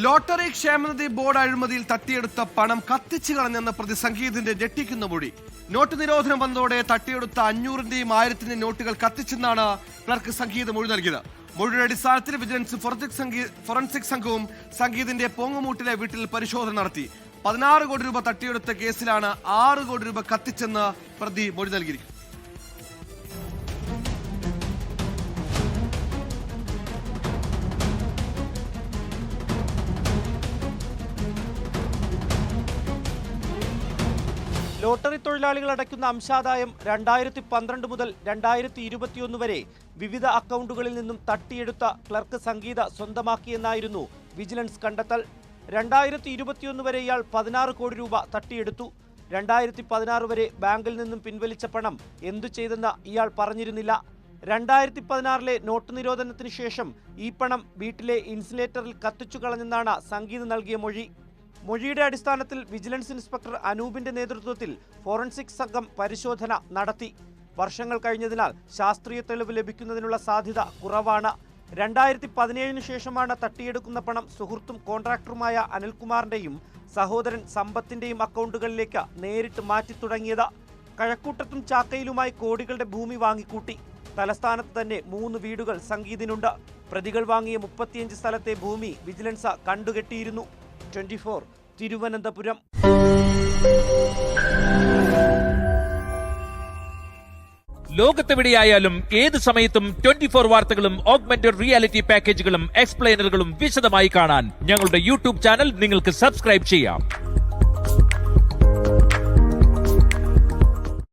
Lottery ക്ഷേമനിധി board അഴിമതിയിൽ തട്ടിയെടുത്ത പണം കത്തിച്ചു കളഞ്ഞെന്ന പ്രതി സംഗീതിന്റെ ഞെട്ടിക്കുന്ന മൊഴി. നോട്ട് നിരോധനം വന്നതോടെ തട്ടിയെടുത്ത 500-ന്റെയും 1000-ന്റെയും നോട്ടുകൾ കത്തിച്ചെന്നാണ് ക്ലർക്ക് സംഗീത് മൊഴി നൽകിയത്. മൊഴിയുടെ അടിസ്ഥാനത്തിൽ വിജിലൻസ് ഫോറൻസിക് സംഘവും സംഗീതിന്റെ പോങ്ങുമൂട്ടിലെ വീട്ടിൽ പരിശോധന നടത്തി. 16 കോടി രൂപ തട്ടിയെടുത്ത കേസിലാണ് 6 കോടി രൂപ കത്തിച്ചെന്ന് പ്രതി മൊഴി നൽകിയിരിക്കുന്നത്. ലോട്ടറി തൊഴിലാളികൾ അടയ്ക്കുന്ന അംശാദായം 2012 മുതൽ 2021 വരെ വിവിധ അക്കൗണ്ടുകളിൽ നിന്നും തട്ടിയെടുത്ത ക്ലർക്ക് സംഗീത സ്വന്തമാക്കിയെന്നായിരുന്നു വിജിലൻസ് കണ്ടെത്തൽ. 2021 വരെ ഇയാൾ 16 കോടി രൂപ തട്ടിയെടുത്തു. 2016 വരെ ബാങ്കിൽ നിന്നും പിൻവലിച്ച പണം എന്തു ചെയ്തെന്ന് ഇയാൾ പറഞ്ഞിരുന്നില്ല. 2016 നോട്ട് നിരോധനത്തിന് ശേഷം ഈ പണം വീട്ടിലെ ഇൻസുലേറ്ററിൽ കത്തിച്ചു കളഞ്ഞെന്നാണ് സംഗീത് നൽകിയ മൊഴി. മൊഴിയുടെ അടിസ്ഥാനത്തിൽ വിജിലൻസ് ഇൻസ്പെക്ടർ അനൂപിന്റെ നേതൃത്വത്തിൽ ഫോറൻസിക് സംഘം പരിശോധന നടത്തി. വർഷങ്ങൾ കഴിഞ്ഞതിനാൽ ശാസ്ത്രീയ തെളിവ് ലഭിക്കുന്നതിനുള്ള സാധ്യത കുറവാണ്. 2017 ശേഷമാണ് തട്ടിയെടുക്കുന്ന പണം സുഹൃത്തും കോൺട്രാക്ടറുമായ അനിൽകുമാറിന്റെയും സഹോദരൻ സമ്പത്തിന്റെയും അക്കൗണ്ടുകളിലേക്ക് നേരിട്ട് മാറ്റി തുടങ്ങിയത്. കഴക്കൂട്ടത്തും ചാക്കയിലുമായി കോടികളുടെ ഭൂമി വാങ്ങിക്കൂട്ടി. തലസ്ഥാനത്ത് തന്നെ 3 വീടുകൾ സംഗീതിനുണ്ട്. പ്രതികൾ വാങ്ങിയ 35 സ്ഥലത്തെ ഭൂമി വിജിലൻസ് കണ്ടുകെട്ടിയിരുന്നു. 24 തിരുവനന്തപുരം. ലോകത്തെവിടെയായാലും ഏത് സമയത്തും 24 വാർത്തകളും ഓഗ്മെന്റഡ് റിയാലിറ്റി പാക്കേജുകളും എക്സ്പ്ലെയിനറുകളും വിശദമായി കാണാൻ ഞങ്ങളുടെ യൂട്യൂബ് ചാനൽ നിങ്ങൾക്ക് സബ്സ്ക്രൈബ് ചെയ്യാം.